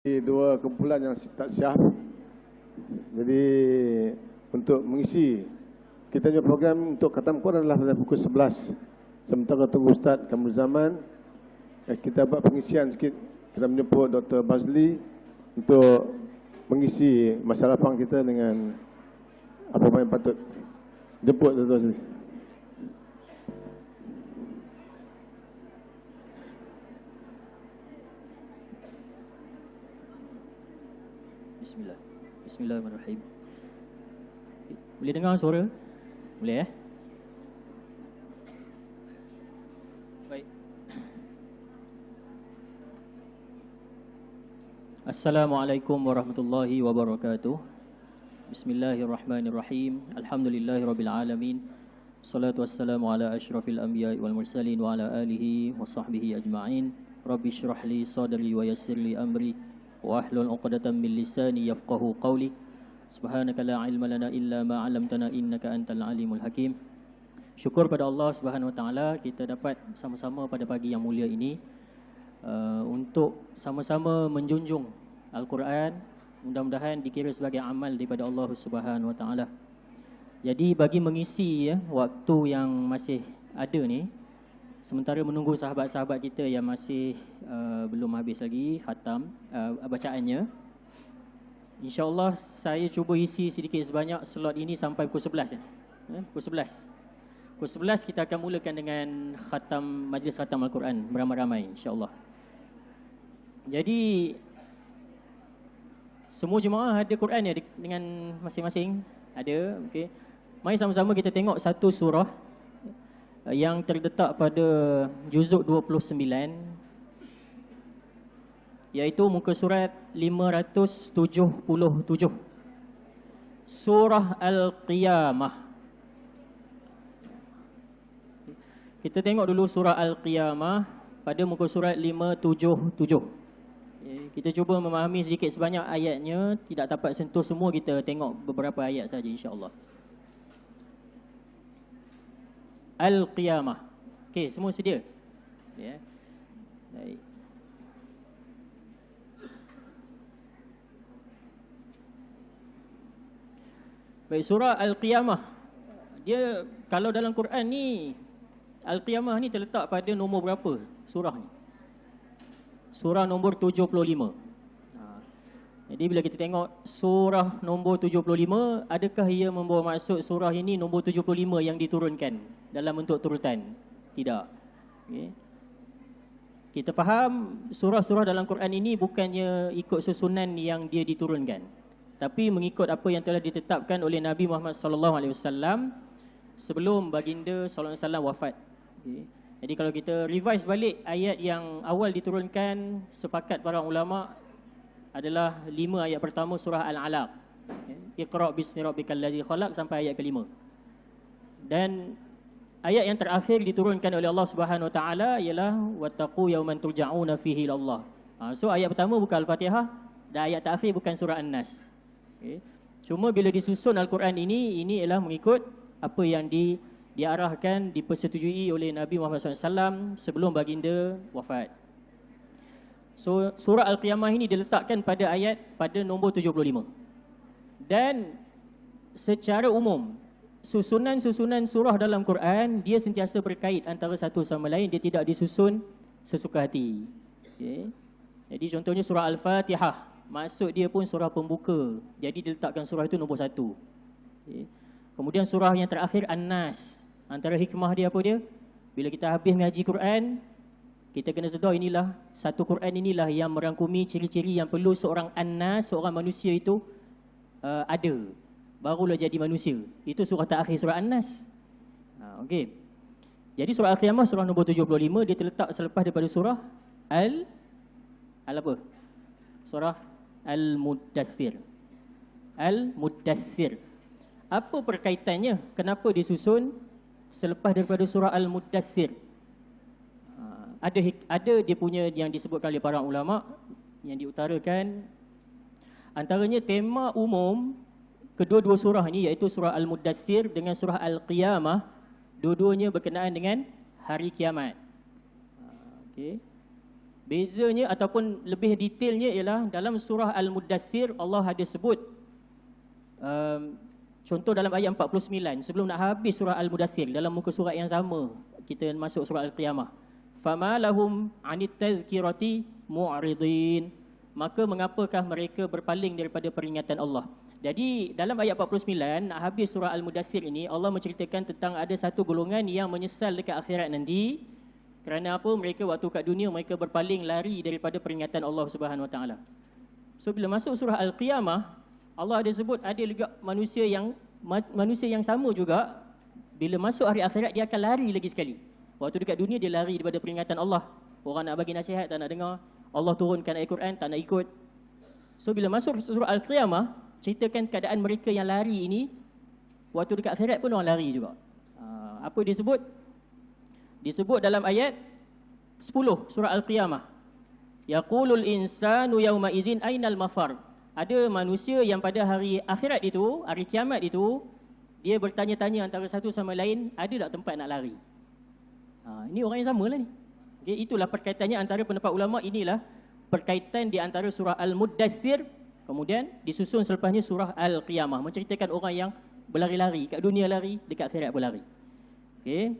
dua kumpulan yang tak siap. Jadi untuk mengisi kita punya program untuk khatam Quran adalah pada pukul 11. Sementara tunggu Ustaz Kamul Zaman, kita buat pengisian sikit. Kita menjemput Dr. Bazli untuk mengisi masa lapang kita dengan apa yang patut. Jemput Dr. Bazli. Bismillahirrahmanirrahim. Boleh dengar suara? Boleh Baik. Assalamualaikum warahmatullahi wabarakatuh. Bismillahirrahmanirrahim. Alhamdulillahirabbil alamin. Salatu wassalamu ala asyrafil anbiya'i wal mursalin wa ala alihi wa sahbihi ajma'in. Rabbi shrah li sadri wa yassir li amri wahlul 'uqdatam min lisani yafqahu qawli. Subhanaka la ilma lana illa ma 'allamtana innaka antal alimul hakim. Syukur pada Allah Subhanahu wa taala kita dapat bersama-sama pada pagi yang mulia ini untuk sama-sama menjunjung Al-Quran. Mudah-mudahan dikira sebagai amal daripada Allah Subhanahu wa taala. Jadi bagi mengisi waktu yang masih ada ni, sementara menunggu sahabat-sahabat kita yang masih belum habis lagi khatam bacaannya, InsyaAllah saya cuba isi sedikit sebanyak slot ini sampai pukul 11 Pukul 11. Pukul 11 kita akan mulakan dengan khatam, majlis khatam Al-Quran beramai-ramai insyaAllah. Jadi semua jemaah ada Quran ya dengan masing-masing? Ada, okey. Mari sama-sama kita tengok satu surah yang terletak pada juzuk 29, iaitu muka surat 577, Surah Al-Qiyamah. Kita tengok dulu surah Al-Qiyamah pada muka surat 577. Kita cuba memahami sedikit sebanyak ayatnya, tidak dapat sentuh semua, kita tengok beberapa ayat saja insya-Allah. Al-Qiyamah. Okey, semua sedia? Ya. Baik. Baik, surah Al-Qiyamah. Dia kalau dalam Quran ni, Al-Qiyamah ni terletak pada nombor berapa surah ni? Surah nombor 75. Jadi bila kita tengok surah nombor 75, adakah ia membawa maksud surah ini nombor 75 yang diturunkan dalam bentuk turutan? Tidak. Okay. Kita faham surah-surah dalam Quran ini bukannya ikut susunan yang dia diturunkan, tapi mengikut apa yang telah ditetapkan oleh Nabi Muhammad SAW sebelum baginda SAW wafat. Okay. Jadi kalau kita revise balik ayat yang awal diturunkan, sepakat para ulama adalah 5 ayat pertama surah Al-Alaq. Iqra' bismi rabbikal ladzi khalaq sampai ayat kelima. Dan ayat yang terakhir diturunkan oleh Allah Subhanahu wa taala ialah wattaqu yawman turja'una fihi ilallah. So ayat pertama bukan Al-Fatihah dan ayat terakhir bukan surah An-Nas. Okay. Cuma bila disusun Al-Quran ini ialah mengikut apa yang diarahkan, dipersetujui oleh Nabi Muhammad SAW sebelum baginda wafat. So surah Al-Qiyamah ini diletakkan pada nombor 75. Dan secara umum susunan surah dalam Quran dia sentiasa berkait antara satu sama lain, dia tidak disusun sesuka hati. Okay. Jadi contohnya surah Al-Fatihah, maksud dia pun surah pembuka, jadi diletakkan surah itu nombor 1. Okay. Kemudian surah yang terakhir An-Nas, antara hikmah dia apa dia? Bila kita habis mengaji Quran, kita kena sedar inilah, satu Quran inilah yang merangkumi ciri-ciri yang perlu seorang An-Nas, seorang manusia itu ada, barulah jadi manusia. Itu surah terakhir surah An-Nas. Okey. Jadi surah Al-Qiyamah surah nombor 75, dia terletak selepas daripada surah apa? Surah Al-Muddathir. Al-Muddathir. Apa perkaitannya? Kenapa disusun selepas daripada surah Al-Muddathir? Ada dia punya yang disebutkan oleh para ulama yang diutarakan, antaranya tema umum kedua-dua surah ni, iaitu surah Al-Muddathir dengan surah Al-Qiyamah, dua-duanya berkenaan dengan hari kiamat. Okay. Bezanya ataupun lebih detailnya ialah dalam surah Al-Muddathir Allah ada sebut contoh dalam ayat 49 sebelum nak habis surah Al-Muddathir dalam muka surat yang sama kita masuk surah Al-Qiyamah. Fama lahum 'anit tadhkirati mu'ridin. Maka mengapakah mereka berpaling daripada peringatan Allah? Jadi dalam ayat 49 nak habis surah Al-Muddathir ini Allah menceritakan tentang ada satu golongan yang menyesal dekat akhirat nanti. Kerana apa? Mereka waktu kat dunia mereka berpaling lari daripada peringatan Allah Subhanahu Wa Taala. So bila masuk surah Al-Qiyamah Allah ada sebut ada juga manusia yang sama juga bila masuk hari akhirat dia akan lari lagi sekali. Waktu dekat dunia dia lari daripada peringatan Allah. Orang nak bagi nasihat tak nak dengar. Allah turunkan ayat Quran tak nak ikut. So bila masuk surah Al-Qiyamah ceritakan keadaan mereka yang lari ini waktu dekat akhirat pun orang lari juga. Apa disebut? Disebut dalam ayat 10 surah Al-Qiyamah. Yaqulul insanu yawma idzin ainal mafar. Ada manusia yang pada hari akhirat itu, hari kiamat itu, dia bertanya-tanya antara satu sama lain, ada tak tempat nak lari? Ini orang yang sama lah ni. Okay, itulah perkaitannya antara pendapat ulama, inilah perkaitan di antara surah Al-Muddathir, kemudian disusun selepasnya surah Al-Qiyamah, menceritakan orang yang berlari-lari, kat dunia lari, dekat akhirat pun lari. Okay.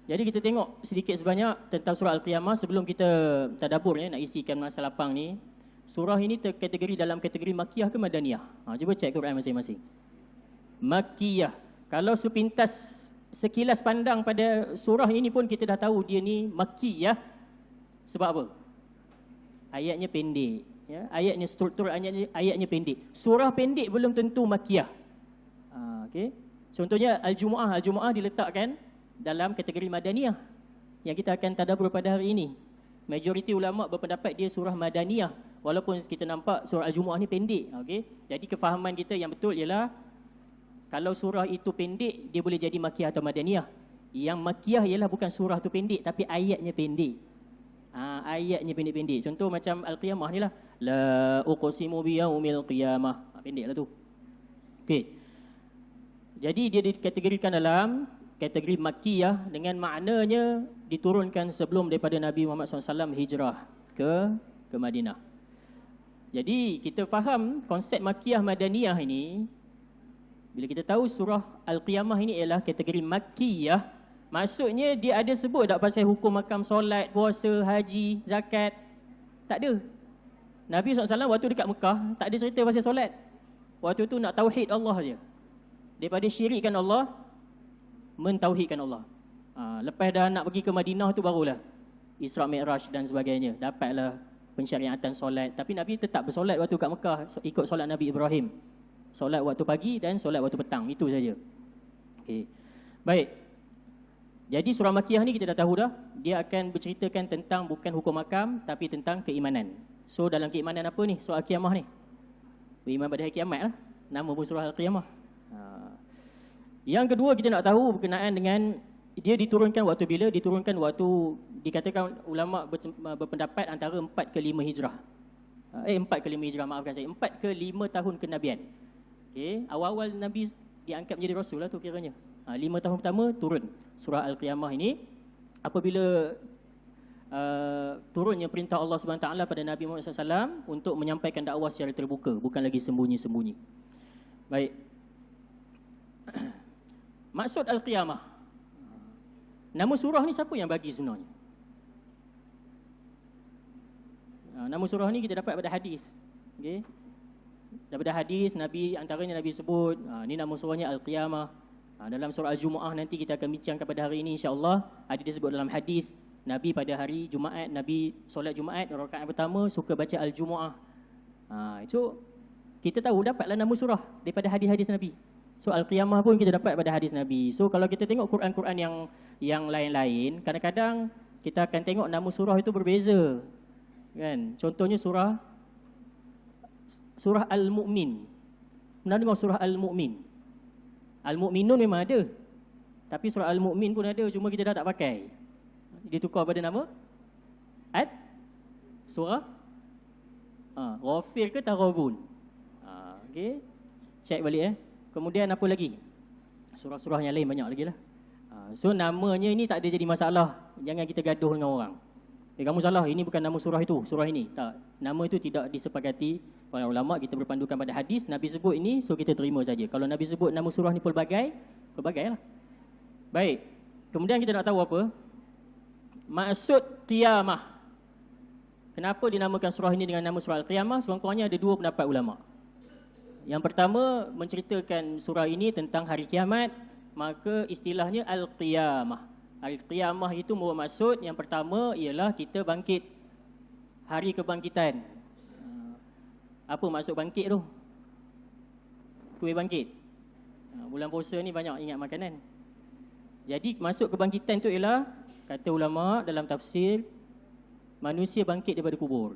Jadi kita tengok sedikit sebanyak tentang surah Al-Qiyamah sebelum kita tadabbur nak isikan masa lapang ni. Surah ini terkategori dalam kategori Makkiyah ke Madaniyah? Cuba cek Quran masing-masing. Makkiyah. Kalau sepintas sekilas pandang pada surah ini pun kita dah tahu dia ni Makkiyah. Sebab apa? Ayatnya pendek. Ya? Ayatnya struktur ayatnya pendek. Surah pendek belum tentu Makkiyah. Okay. Contohnya Al-Jumu'ah. Al-Jumu'ah diletakkan dalam kategori Madaniyah yang kita akan tadabbur pada hari ini. Majoriti ulama berpendapat dia surah Madaniyah walaupun kita nampak surah Al-Jumu'ah ni pendek. Okay? Jadi kefahaman kita yang betul ialah kalau surah itu pendek dia boleh jadi Makkiyah atau Madaniyah. Yang Makkiyah ialah bukan surah tu pendek tapi ayatnya pendek. Ayatnya pendek-pendek. Contoh macam Al-Qiyamah ni lah. La uqsimu biyaumil qiyamah. Pendek lah tu. Okay. Jadi dia dikategorikan dalam kategori Makkiyah dengan maknanya diturunkan sebelum daripada Nabi Muhammad SAW hijrah ke Madinah. Jadi kita faham konsep Makkiyah Madaniyah ini bila kita tahu surah Al-Qiyamah ini ialah kategori Makkiyah, maksudnya dia ada sebut tak pasal hukum makam solat, puasa, haji, zakat? Tak ada. Nabi SAW waktu dekat Mekah tak ada cerita pasal solat. Waktu tu nak tauhid Allah saja. Daripada syirikkan Allah, mentauhidkan Allah. Lepas dah nak pergi ke Madinah tu barulah Isra Mi'raj dan sebagainya. Dapatlah pensyariatan solat. Tapi Nabi tetap bersolat waktu kat Mekah, ikut solat Nabi Ibrahim. Solat waktu pagi dan solat waktu petang. Itu saja. Okay. Baik. Jadi surah Makkiyah ni kita dah tahu dah. Dia akan berceritakan tentang bukan hukum makam tapi tentang keimanan. So dalam keimanan apa ni? Surah Al-Qiyamah ni. Beriman pada hari kiamat lah. Nama pun surah Al-Qiyamah. Yang kedua kita nak tahu berkenaan dengan dia diturunkan waktu bila? Diturunkan waktu dikatakan ulama berpendapat antara 4 ke 5 hijrah. 4 ke 5 hijrah, maafkan saya. 4 ke 5 tahun kenabian. Okey, awal-awal Nabi diangkat menjadi rasul lah tu kiranya. 5 tahun pertama turun surah Al-Qiyamah ini apabila turunnya perintah Allah SWT pada Nabi Muhammad SAW untuk menyampaikan dakwah secara terbuka, bukan lagi sembunyi-sembunyi. Baik. Maksud Al-Qiyamah. Nama surah ni siapa yang bagi sebenarnya? Nama surah ni kita dapat pada hadis. Okey. Daripada hadis Nabi, antaranya Nabi sebut, ni nama surahnya Al-Qiyamah. Dalam surah Al-Jumu'ah nanti kita akan bincangkan pada hari ini insya-Allah. Ada disebut dalam hadis Nabi pada hari Jumaat, Nabi solat Jumaat rakaat pertama suka baca Al-Jumu'ah. Itu kita tahu dapatlah nama surah daripada hadis-hadis Nabi. So Al-Qiyamah pun kita dapat pada hadis Nabi. So kalau kita tengok Quran-Quran yang lain-lain, kadang-kadang kita akan tengok nama surah itu berbeza. Kan? Contohnya surah Al-Mu'min. Pernah dengar surah Al-Mu'min? Al-Mu'minun memang ada. Tapi surah Al-Mu'min pun ada, cuma kita dah tak pakai. Dia tukar pada nama surah Ghafir ke Taghabun. Okey. Check balik Kemudian apa lagi? Surah-surah yang lain banyak lagi lah. So namanya ini tak ada jadi masalah. Jangan kita gaduh dengan orang. kamu salah, ini bukan nama surah itu, surah ini. Tak, nama itu tidak disepakati oleh ulama. Kita berpandukan pada hadis, Nabi sebut ini, so kita terima saja. Kalau Nabi sebut nama surah ni pelbagai, pelbagai lah. Baik, kemudian kita nak tahu apa? Maksud qiyamah. Kenapa dinamakan surah ini dengan nama surah Al-Qiyamah? Sekurang-kurangnya ada dua pendapat ulama. Yang pertama, menceritakan surah ini tentang hari kiamat, maka istilahnya Al-Qiyamah. Al-Qiyamah itu bermaksud yang pertama ialah kita bangkit, hari kebangkitan. Apa maksud bangkit tu? Kuih bangkit. Bulan puasa ni banyak ingat makanan. Jadi maksud kebangkitan tu ialah, kata ulama dalam tafsir, manusia bangkit daripada kubur.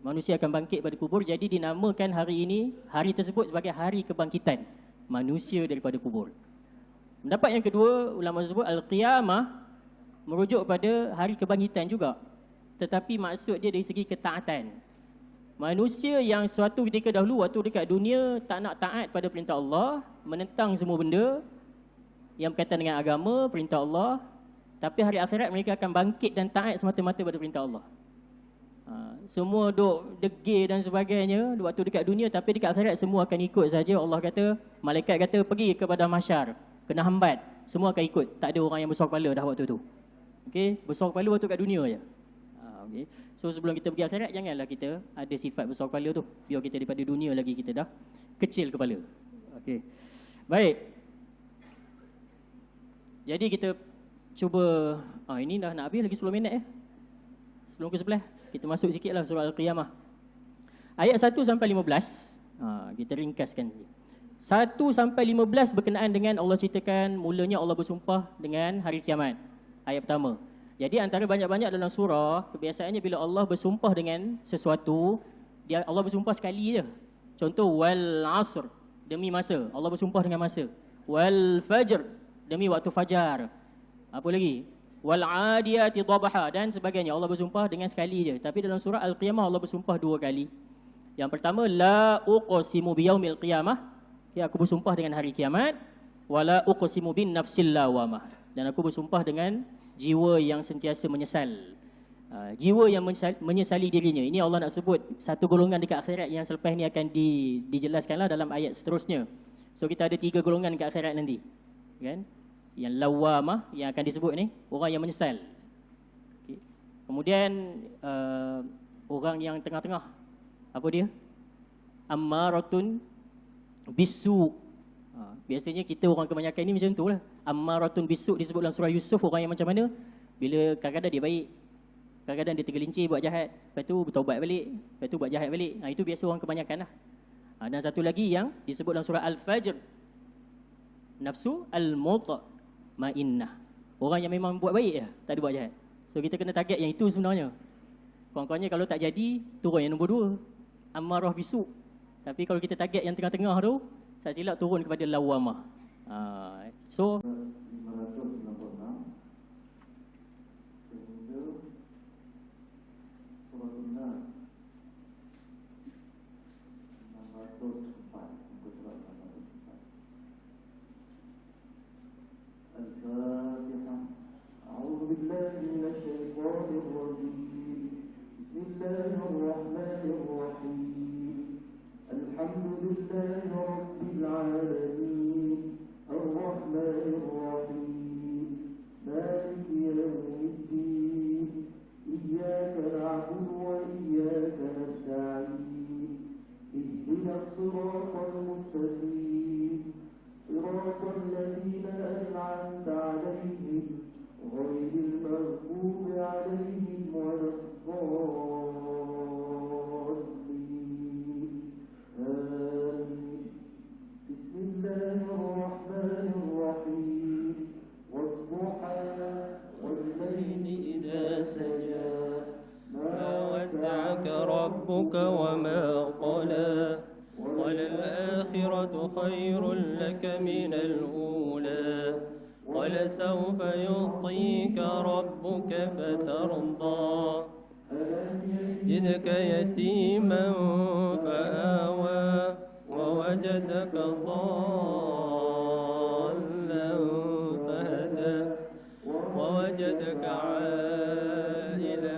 Manusia akan bangkit daripada kubur, jadi dinamakan hari ini, hari tersebut sebagai hari kebangkitan manusia daripada kubur. Pendapat yang kedua, ulama sebut Al-Qiyamah merujuk pada hari kebangkitan juga, tetapi maksud dia dari segi ketaatan. Manusia yang suatu ketika dahulu waktu dekat dunia tak nak taat pada perintah Allah, menentang semua benda yang berkaitan dengan agama, perintah Allah, tapi hari akhirat mereka akan bangkit dan taat semata-mata pada perintah Allah. Semua duk degil dan sebagainya waktu dekat dunia, tapi dekat akhirat semua akan ikut saja. Allah kata, malaikat kata pergi kepada mahsyar, kena hambat, semua akan ikut. Tak ada orang yang besar kepala dah waktu tu. Okey, besar kepala waktu kat dunia je. Okey. So sebelum kita pergi akhirat, janganlah kita ada sifat besar kepala tu. Biar kita daripada dunia lagi kita dah kecil kepala. Okey. Baik. Jadi kita cuba, ini dah nak habis lagi 10 minit sebelum ke 11. Kita masuk sikitlah surah Al-Qiyamah. Ayat 1 sampai 15. Kita ringkaskan. 1 sampai 15 berkenaan dengan Allah ceritakan mulanya Allah bersumpah dengan hari kiamat. Ayat pertama. Jadi antara banyak-banyak dalam surah, kebiasaannya bila Allah bersumpah dengan sesuatu, Allah bersumpah sekali je. Contoh, wal asr, demi masa. Allah bersumpah dengan masa. Wal fajr, demi waktu fajar. Apa lagi? Wal adiyati dhabaha dan sebagainya. Allah bersumpah dengan sekali je. Tapi dalam surah Al-Qiyamah Allah bersumpah 2 kali. Yang pertama, la uqsimu biyaumil qiyamah. Ya, aku bersumpah dengan hari kiamat. Wala uqsimu bin nafsil lawamah. Dan aku bersumpah dengan jiwa yang sentiasa menyesal. Jiwa yang menyesali dirinya. Ini Allah nak sebut satu golongan dekat akhirat yang selepas ni akan dijelaskanlah dalam ayat seterusnya. So kita ada 3 golongan dekat akhirat nanti. Kan? Yang lawamah yang akan disebut ni, orang yang menyesal. Okay. Kemudian orang yang tengah-tengah, apa dia? Ammaratun bisu. Biasanya kita orang kebanyakan ni macam tu lah. Ammaratun bisu disebut dalam surah Yusuf. Orang yang macam mana? Bila kadang-kadang dia baik, kadang-kadang dia tergelincir buat jahat, lepas tu bertaubat balik, lepas tu buat jahat balik. Itu biasa orang kebanyakan lah. Dan satu lagi yang disebut dalam surah Al-Fajr, nafsu al-mutma'innah. Orang yang memang buat baik je, tak ada buat jahat. So kita kena target yang itu sebenarnya. Kurang-kurangnya kalau tak jadi, turun yang nombor 2, ammarah bisu. Tapi kalau kita target yang tengah-tengah tu, tak silap turun kepada lawamah. So 596 sehingga surah An-Nas 604 muka surat 604. Al-Fatihah. A'udzu billahi minasy syaithanir rajim. Bismillahirrahmanirrahim. Alhamdulillahi rabbil alamin. Ar-Rahmanir Rahim. Maliki yawmiddin. Iyyaka na'budu wa iyyaka nasta'in. Ihdinas siratal mustaqim. Siratal ladzina an'amta 'alaihim ghairil maghdubi 'alaihim waladdallin. Amin. Bismillahirrahmanirrahim. Wadduha wal-layli idza saja. ما ودعك ربك وما قلى وللآخرة خير لك من الأولى ولسوف يعطيك ربك فترضى جدك يتيما فآوى ووجدك ضالا فهدى ووجدك عائلا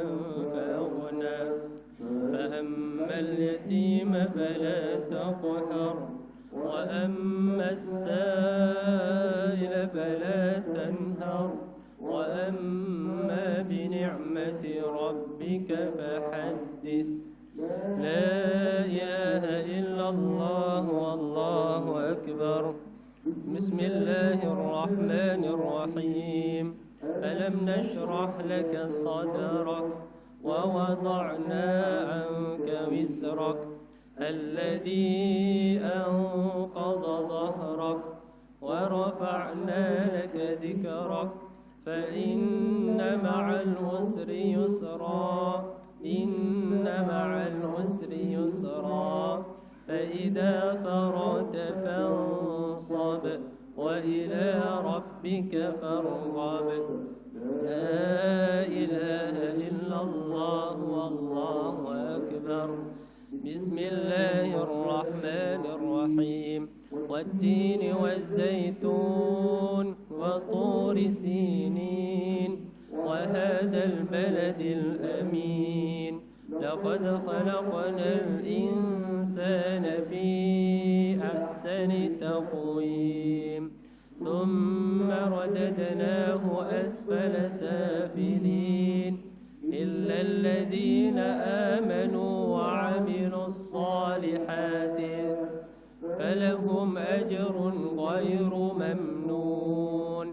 اليتيم فلا تقهر وأما السائل فلا تنهر وأما بنعمة ربك فحدث. لا إله إلا الله والله أكبر. بسم الله الرحمن الرحيم. ألم نشرح لك صدرك ووضعنا عنك وزرك الذي أنقض ظهرك ورفعنا لك ذكرك فإن مع العسر يسرا إن مع العسر يسرا فإذا فرغت فانصب وإلى ربك فارغب. لا إله إلا الله والله أكبر. بسم الله الرحمن الرحيم. والتين والزيتون وطور سينين وهذا البلد الأمين. لقد خلقنا الإنسان في أحسن تقويم ثم رددناه أسفل سافلين إلا الذين آمنوا وعملوا الصالحات فلهم أجر غير ممنون.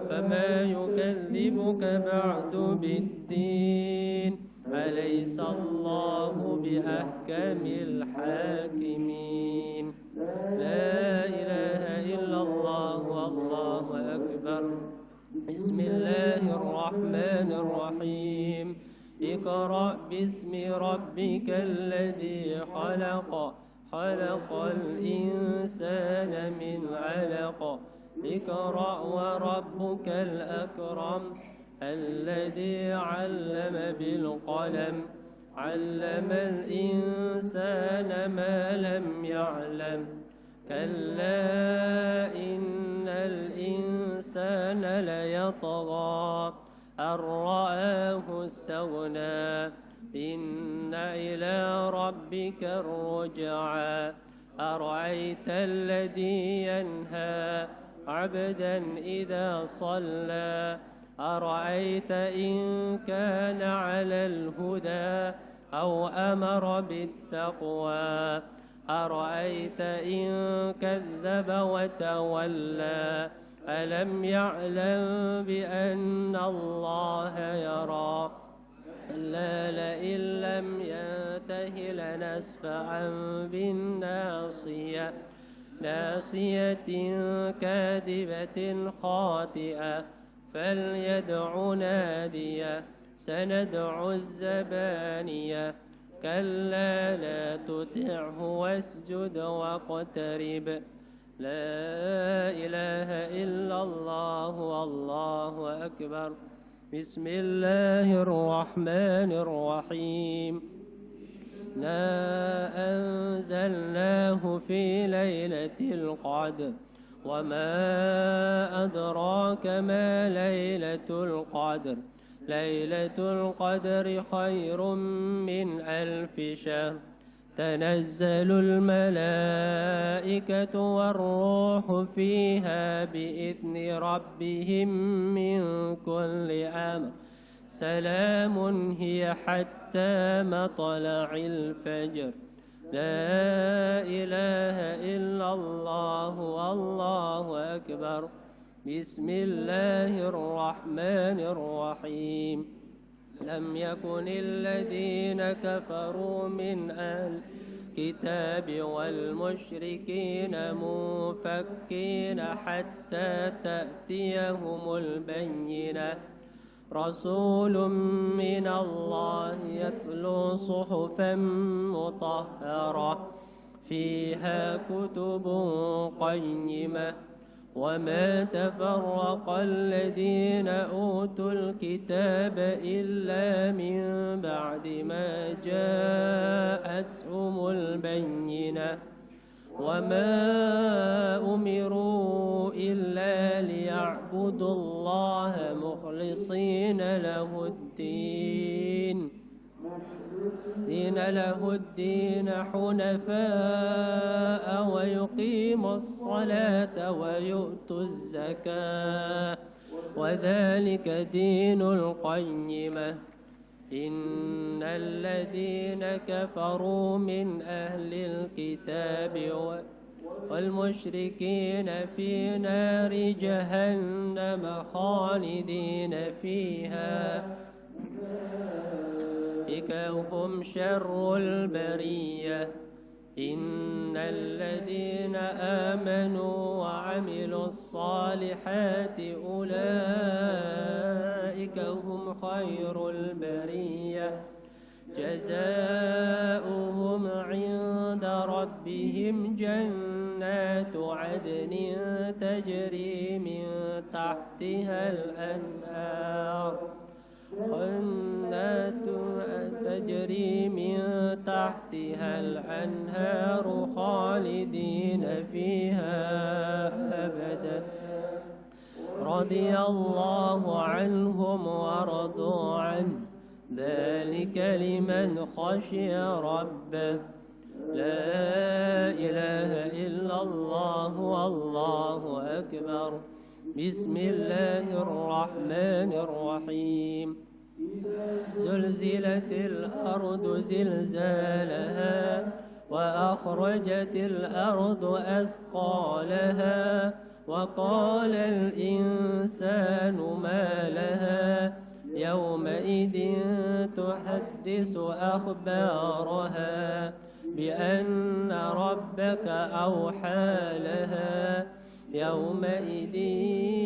فما يكذبك بعد بالدين أليس الله بأحكم الحاكمين. لا إله إلا الله والله أكبر. بسم الله الرحمن الرحيم. اقرأ باسم ربك الذي خلق خلق الإنسان من علق. اقرأ وربك الأكرم الذي علم بالقلم علم الإنسان ما لم يعلم. كلا إن الإنسان ليطغى أن رآه استغنى إن إلى ربك الرجعى. أرأيت الذي ينهى عبدا إذا صلى أرأيت إن كان على الهدى أو أمر بالتقوى أرأيت إن كذب وتولى ألم يعلم بأن الله يرى. كلا لئن لم ينته لنسفعا بالناصية ناصية كاذبة خاطئة فليدع نادية سندع الزبانية كلا لا تطعه واسجد واقترب. لا إله إلا الله والله أكبر. بسم الله الرحمن الرحيم. لا أنزلناه في ليلة القدر وما أدراك ما ليلة القدر. ليلة القدر خير من 1000 شهر. تنزل الملائكة والروح فيها بإذن ربهم من كل أمر. سلام هي حتى مطلع الفجر. لا إله إلا الله والله أكبر. بسم الله الرحمن الرحيم. لم يكن الذين كفروا من أهل الكتاب والمشركين منفكين حتى تأتيهم البينة. رسول من الله يتلو صحفا مطهرة فيها كتب قيمة. وما تفرق الذين أوتوا الكتاب إلا من بعد ما جاءتهم البينة. وما أمروا إلا ليعبدوا الله مخلصين له الدين دين له الدين حنفاء ويقيم الصلاة ويؤتوا الزكاة وذلك دين القيمة إن الذين كفروا من أهل الكتاب والمشركين في نار جهنم خالدين فيها أولئك هم شر البرية إن الذين آمنوا وعملوا الصالحات أولئك هم خير البرية جزاؤهم عند ربهم جنات عدن تجري من تحتها الأنهار تجري من تحتها الأنهار خالدين فيها أبدا رضي الله عنهم ورضوا عنه ذلك لمن خشي ربه لا إله إلا الله والله أكبر بسم الله الرحمن الرحيم زلزلت الأرض زلزالها وأخرجت الأرض أثقالها وقال الإنسان ما لها يومئذ تحدث أخبارها بأن ربك أوحى لها يومئذ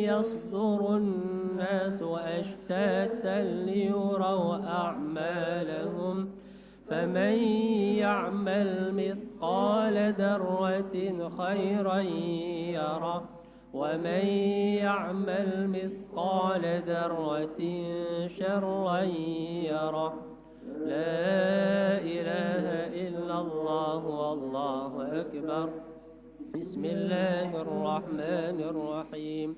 يصدر الناس أشتاتا ليروا أعمالهم فمن يعمل مثقال ذرة خيرا يره ومن يعمل مثقال ذرة شرا يره لا إله إلا الله والله أكبر بسم الله الرحمن الرحيم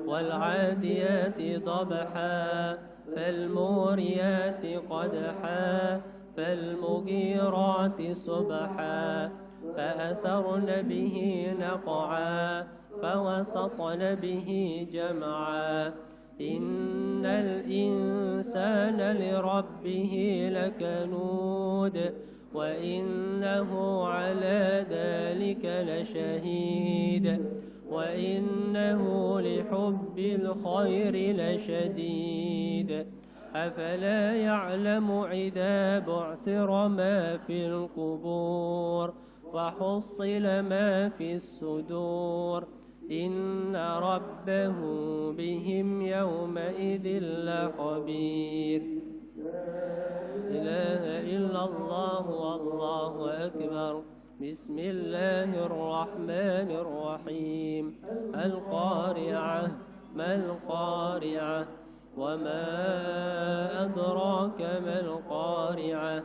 والعاديات ضبحا فالموريات قدحا فالمغيرات صبحا فأثرن به نقعا فوسطن به جمعا إن الإنسان لربه لكنود وإنه على ذلك لشهيد وإنه لحب الخير لشديد أفلا يعلم إذا بعثر ما في القبور وحصل ما في الصدور إن ربه بهم يومئذ لخبير لا إله إلا الله والله أكبر بسم الله الرحمن الرحيم القارعة ما القارعة وما أدراك ما القارعة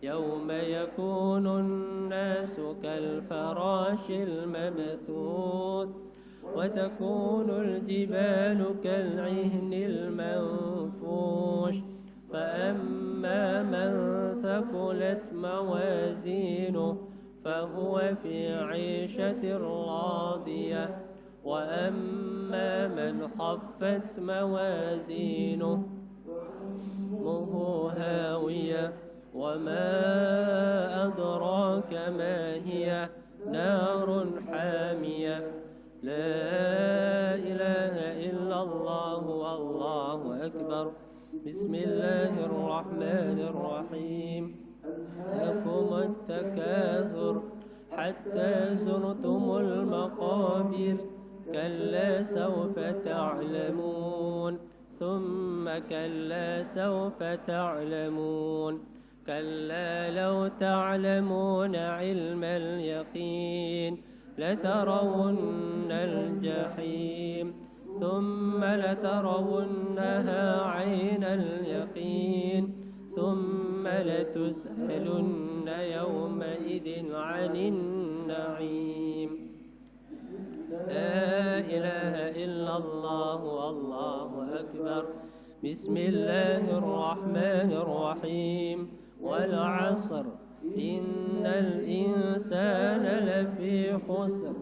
يوم يكون الناس كالفراش المبثوث وتكون الجبال كالعهن المنفوش فأما من ثقلت موازينه فهو في عيشة راضية وأما من خفت موازينه فأمه هاوية وما أدراك ما هي نار حامية لا إله إلا الله والله أكبر بسم الله الرحمن الرحيم لكم التكاثر حتى زرتم المقابر كلا سوف تعلمون ثم كلا سوف تعلمون كلا لو تعلمون علم اليقين لترون الجحيم ثم لترونها عين اليقين ثم لتسألن يومئذ عن النعيم لا إله إلا الله والله أكبر بسم الله الرحمن الرحيم والعصر إن الإنسان لفي خسر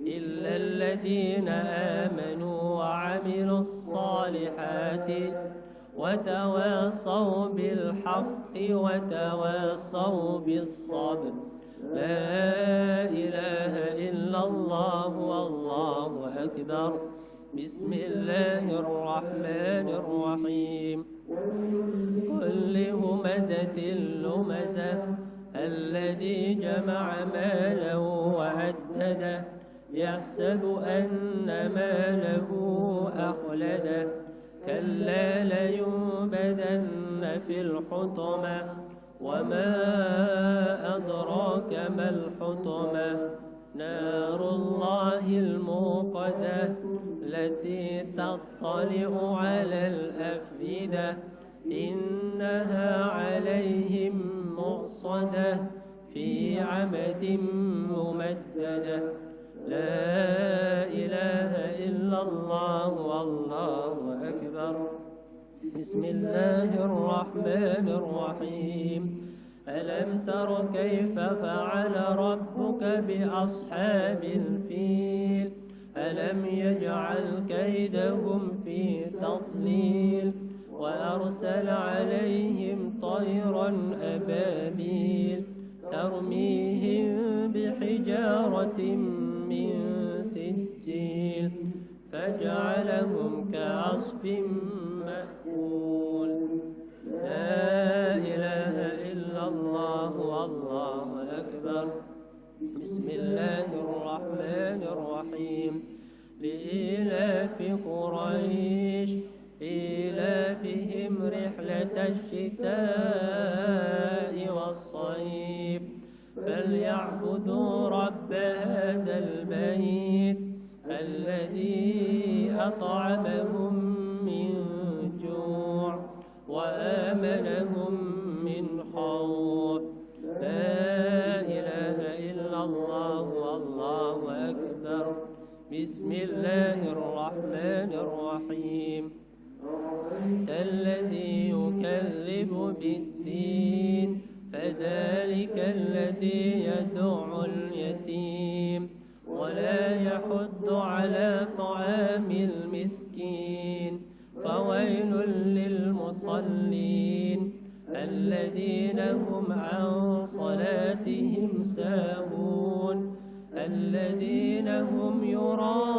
إلا الذين آمنوا وعملوا الصالحات وتواصوا بالحق وتواصوا بالصبر. لا إله إلا الله والله أكبر. بسم الله الرحمن الرحيم. كل همزة لمزة الذي جمع مالا وعدده يحسب أن ماله أخلده كلا لينبذن في الحطمة وما أدراك ما الحطمة نار الله الموقدة التي تطلع على الأفئدة إنها عليهم مؤصدة في عمد ممددة. لا إله إلا الله والله أكبر. بسم الله الرحمن الرحيم. ألم تر كيف فعل ربك بأصحاب الفيل ألم يجعل كيدهم في تضليل وأرسل عليهم طيرا أبابيل ترميهم بحجارة من سجيل فجعلهم كعصف مأكول. لا إله إلا الله والله أكبر. بسم الله الرحمن الرحيم. لإيلاف قريش إيلافهم رحلة الشتاء والصيف فليعبدوا رب هذا البيت الذي أطعمهم من جوع وآمنهم من خوف. لا إله إلا الله والله أكبر. بسم الله الرحمن الرحيم. الذي يكذب بالدين فذلك الذي يدع اليتيم ولا يحض على طعام المسكين فويل للمصلين الذين هم عن صلاتهم ساهون الذين هم يراءون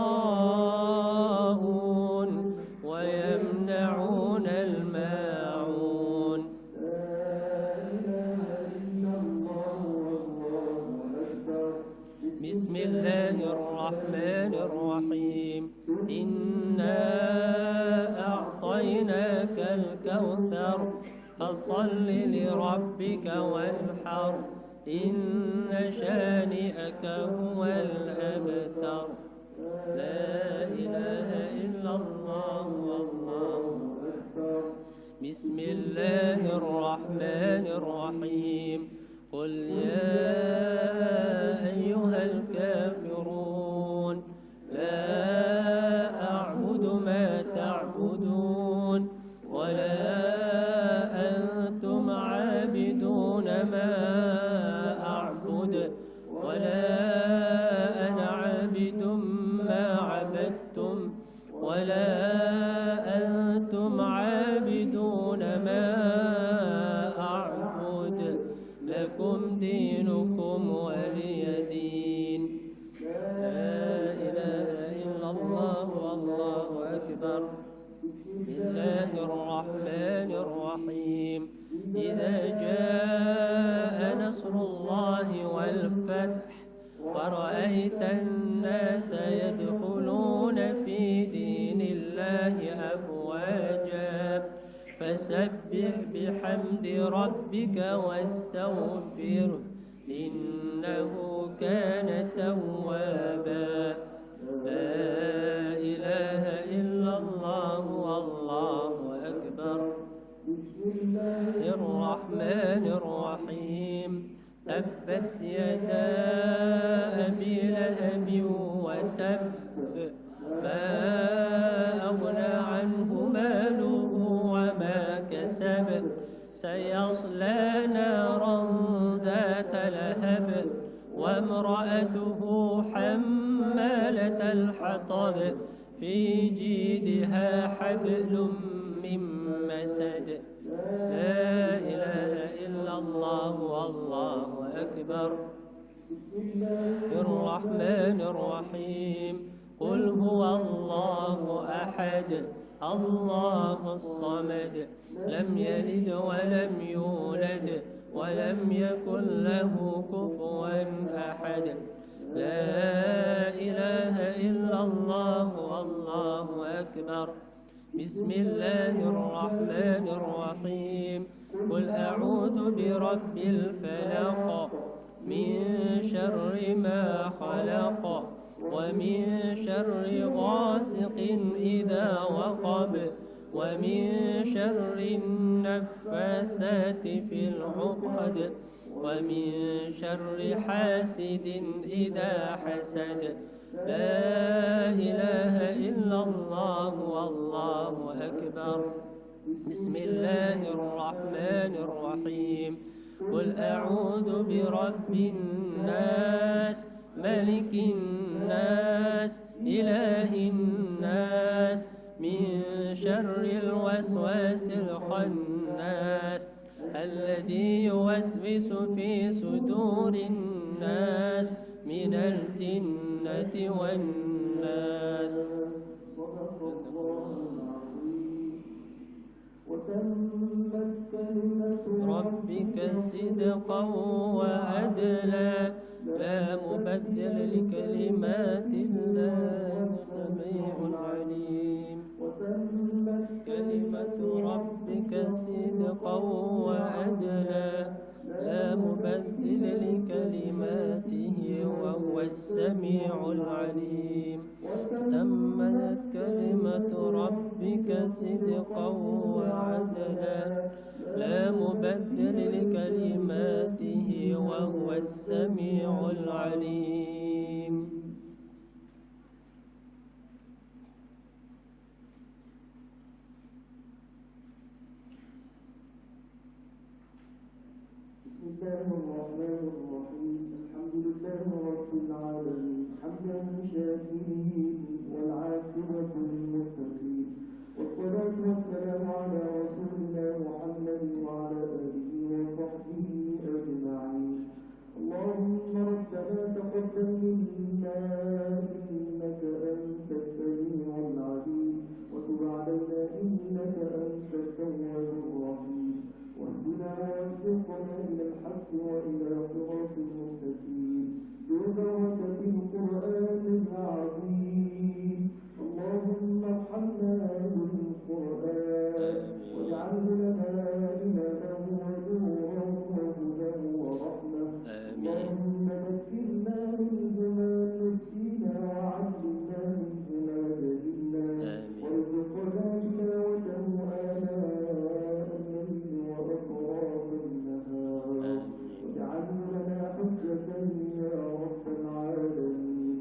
ويمنعون الماعون. بسم الله الرحمن الرحيم. إنا أعطيناك الكوثر فصل لربك وانحر إن شانئك هو الأبتر. لا إله إلا الله والله أكبر. بسم الله الرحمن الرحيم. قل يا أيها الكافرون لا أعبد ما تعبدون ولا أنتم عابدون ما أعبد ولا أنا عابد ما عبدتم ولا أنتم عابدون ما أعبد لكم دينكم ولي دين. لا إله إلا الله والله أكبر. بسم الله الرحمن الرحيم. إذا جاء نصر الله والفتح ورأيت الناس يدخلون في دين الله أفواجا فسبح بحمد ربك واستغفره إنه كان توابا. لا إله إلا الله والله أكبر. بسم الله الرحمن الرحيم. تبت يدا أبي لهب وتب ما أغنى عنه ماله وما كسب سيصلى نارا وامرأته حمالة الحطب في جيدها حبل من مسد لا إله إلا الله والله أكبر الرحمن الرحيم قل هو الله أحد الله الصمد لم يلد ولم يولد ولم يكن له كفوا أحد لا إله إلا الله والله أكبر بسم الله الرحمن الرحيم قل أعوذ برب الفلق من شر ما خلق ومن شر غاسق إذا وقب ومن شر النفاثات في العقد ومن شر حاسد إذا حسد لا إله إلا الله والله أكبر بسم الله الرحمن الرحيم قل أعوذ برب الناس ملك الناس إله الناس من شر الوسواس الخناس الذي يوسوس في صدور الناس من الجنة والناس وتمت كلمة ربك صدقا وعدلا لا مبدل لكلمات الله السميع العليم وتمت كلمة ربك صدقا وعدلا لا مبدل لكلماته وهو السميع العليم تمت كلمة ربك صدقا وعدلا لا مبدل لكلماته وهو السميع العليم بسم الله الرحمن الرحيم الحمد لله رب العالمين حمدا لشاكرين والعاقبة للمتقين والصلاة والسلام على رسولنا محمد وعلى آله وصحبه أجمعين اللهم ربنا تقبل منا إنك أنت السميع العليم وتب علينا إنك أنت التواب الرحيم واهدنا ووفقنا إلى الحق وإلى صراط المستقيم ببركة القرآن العظيم اللهم ارحمنا بالقرآن واجعله لنا إماما ونورا وهدى ورحمة اللهم ذكرنا منه ما نسينا وعلمنا منه ما جهلنا وارزقنا تلاوته آناء الليل وأطراف النهار واجعله لنا حجة يا رب العالمين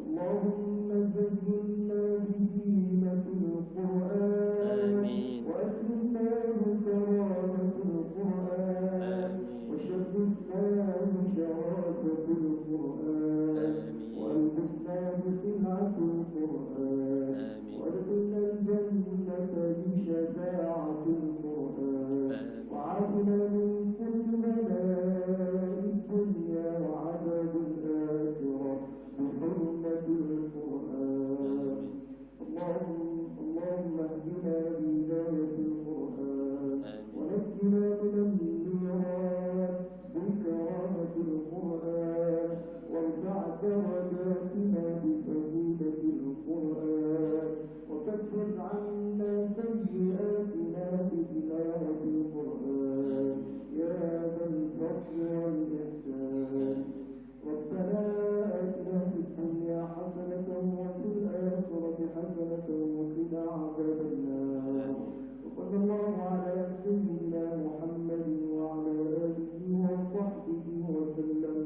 اللهم زينا بزينة القرآن وأكرمنا بكرامة القرآن وشرفنا بشرافة القرآن والبسنا بخلعة القرآن وادخلنا الجنة بشفاعة القرآن وعافنا من كل بلاء الدنيا وعذاب الآخرة بحرمة القرآن اللهم اهدنا بهداية القرآن ونجنا من النيران بكرامة القرآن وارفع درجاتنا بفضيلة القرآن وكفر عنا سيئاتنا بتلاوة القرآن يا ذا الفضل والإحسان ربنا آتنا في الدنيا حسنة وفي الآخرة حسنة وقنا عذاب النار وصلى الله على سيدنا محمد وعلى آله وصحبه وسلم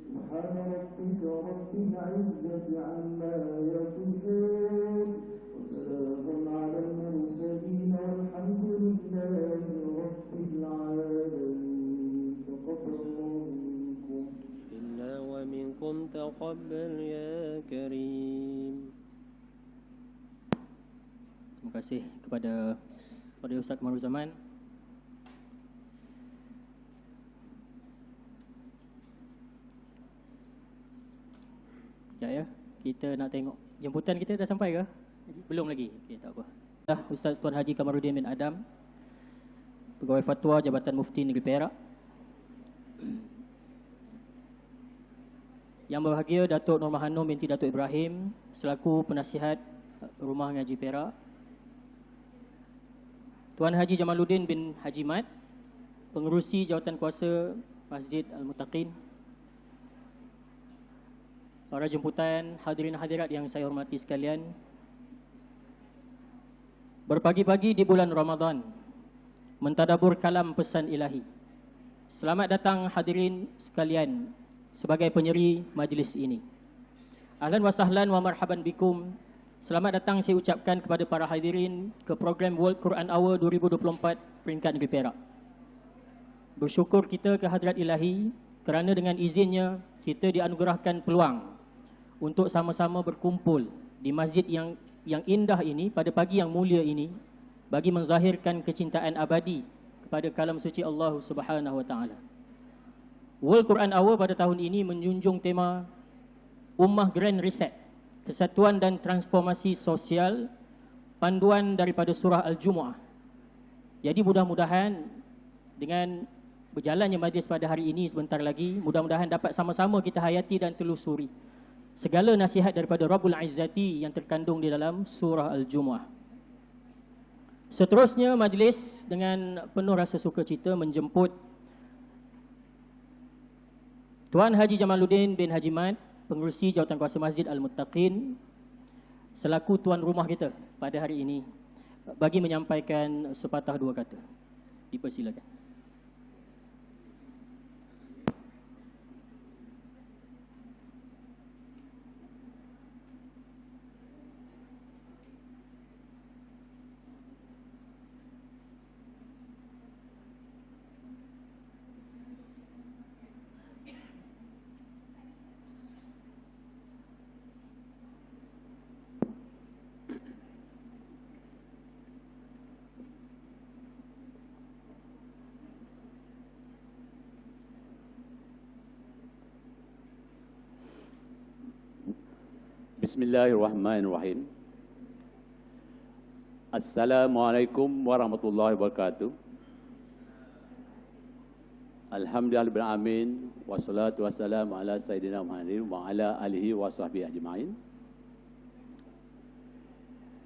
سبحان ربك رب العزة عما يصفون وسلام على المرسلين والحمد لله رب العالمين تقبل الله منكم منا ومن ومنكم تقبل يا كريم. Terima kasih kepada Ustaz Kamarul Zaman. Ya, kita nak tengok jemputan kita dah sampai ke? Belum lagi. Okey, tak apa. Ustaz Tuan Haji Kamaruddin bin Adam, Pegawai Fatwa Jabatan Mufti Negeri Perak. Yang berbahagia Datuk Nur Mahanum binti Datuk Ibrahim selaku penasihat Rumah Ngaji Perak. Tuan Haji Jamaluddin bin Haji Mat, Pengerusi Jawatan Kuasa Masjid Al-Muttaqin. Para jemputan, hadirin hadirat yang saya hormati sekalian. Berpagi-pagi di bulan Ramadan, mentadabur kalam pesan ilahi. Selamat datang hadirin sekalian sebagai penyeri majlis ini. Ahlan wa sahlan wa marhaban bikum. Selamat datang saya ucapkan kepada para hadirin ke program World Quran Hour 2024 peringkat Negeri Perak. Bersyukur kita ke hadrat ilahi kerana dengan izinnya kita dianugerahkan peluang untuk sama-sama berkumpul di masjid yang indah ini pada pagi yang mulia ini bagi menzahirkan kecintaan abadi kepada kalam suci Allah Subhanahu wa taala. World Quran Hour pada tahun ini menjunjung tema Ummah Grand Reset, Kesatuan dan Transformasi Sosial, panduan daripada surah Al-Jumu'ah. Jadi mudah-mudahan dengan berjalannya majlis pada hari ini sebentar lagi, mudah-mudahan dapat sama-sama kita hayati dan telusuri segala nasihat daripada Rabbul Izzati yang terkandung di dalam surah Al-Jumu'ah. Seterusnya majlis dengan penuh rasa sukacita menjemput Tuan Haji Jamaluddin bin Haji Mat, Pengerusi Jawatan Kuasa Masjid Al-Muttaqin, selaku tuan rumah kita pada hari ini bagi menyampaikan sepatah dua kata. Dipersilakan. Bismillahirrahmanirrahim. Assalamualaikum warahmatullahi wabarakatuh. Alhamdulillahirabbil alamin wassalatu wassalamu ala sayyidina Muhammadin wa ala alihi wa sahbihi ajma'in.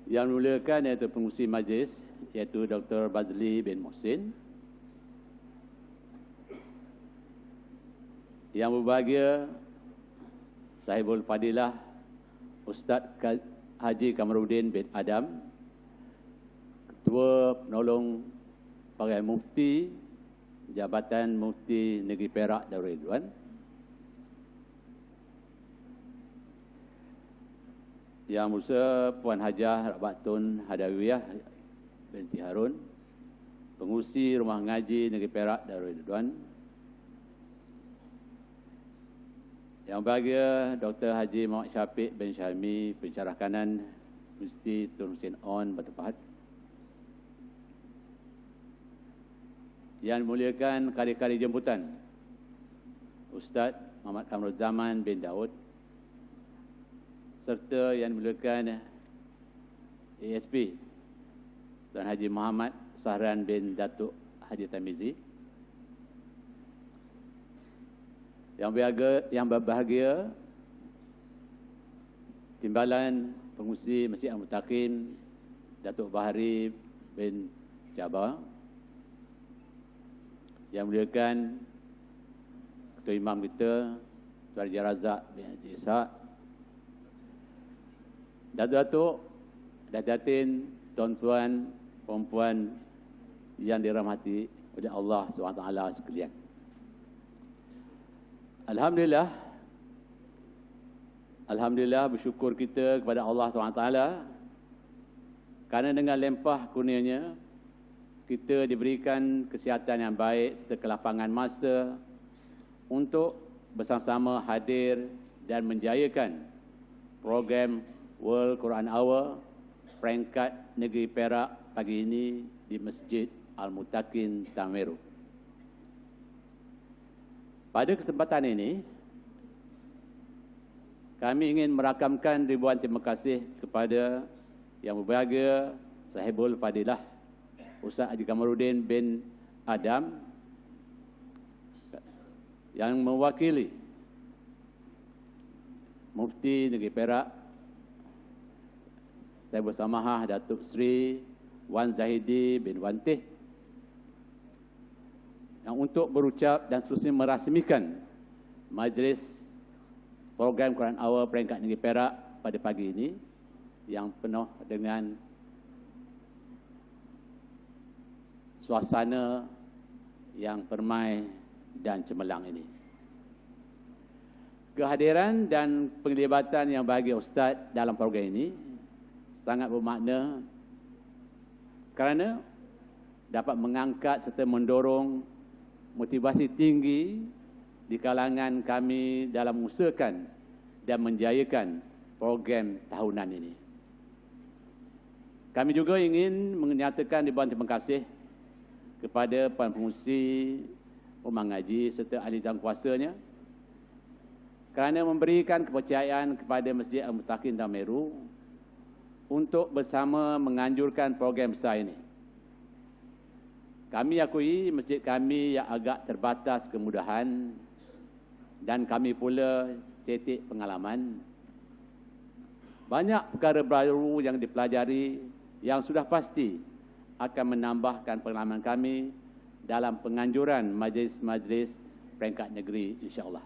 Yang dimuliakan iaitu pengurusi majlis iaitu Dr. Bazli bin Muhsin. Yang berbahagia Sahibul Fadilah Ustaz Haji Kamaruddin bin Adam, Ketua Penolong Pegawai Mufti Jabatan Mufti Negeri Perak Darul Ridwan, Yang Musa Puan Hajah Rabatun Hadawiyah binti Harun, Pengurusi Rumah Ngaji Negeri Perak Darul Ridwan, Yang bahagia Dr. Haji Muhammad Syafiq bin Syahmi, Pensyarah Kanan Universiti Tun Hussein On, Batu Pahat. Yang dimuliakan kadi-kadi jemputan Ustaz Muhammad Kamarul Zaman bin Daud, serta yang dimuliakan ASP Tuan Haji Muhammad Sahran bin Datuk Haji Tamizi. Yang berbahagia Timbalan Pengurusi Masjid Al-Muttaqin Datuk Bahari bin Jabar, yang memuliakan Ketua Imam kita Tuan Haji Razak bin Haji Ishaq, Datuk-datuk, Datin, tuan-tuan, perempuan yang dirahmati oleh Allah SWT sekalian. Alhamdulillah bersyukur kita kepada Allah SWT kerana dengan limpah kurnianya kita diberikan kesihatan yang baik serta kelapangan masa untuk bersama-sama hadir dan menjayakan program World Quran Hour peringkat negeri Perak pagi ini di Masjid Al-Mutakin Tameru. Pada kesempatan ini, kami ingin merakamkan ribuan terima kasih kepada Yang Berbahagia Sahibul Fadilah Ustaz Haji Kamaluddin bin Adam yang mewakili Mufti Negeri Perak, saya bersamahah Datuk Seri Wan Zahidi bin Wantih yang untuk berucap dan seterusnya merasmikan majlis program Quran Hour peringkat Negeri Perak pada pagi ini yang penuh dengan suasana yang permai dan cemerlang ini. Kehadiran dan penglibatan yang bahagia Ustaz dalam program ini sangat bermakna kerana dapat mengangkat serta mendorong motivasi tinggi di kalangan kami dalam mengusahakan dan menjayakan program tahunan ini. Kami juga ingin menyatakan ribuan terima kasih kepada Puan Pengurusi Rumah Ngaji serta ahli jangkuasanya kerana memberikan kepercayaan kepada Masjid Al-Mutakin Tameru untuk bersama menganjurkan program besar ini. Kami akui masjid kami yang agak terbatas kemudahan dan kami pula cetek pengalaman. Banyak perkara baru yang dipelajari yang sudah pasti akan menambahkan pengalaman kami dalam penganjuran majlis-majlis peringkat negeri insya-Allah.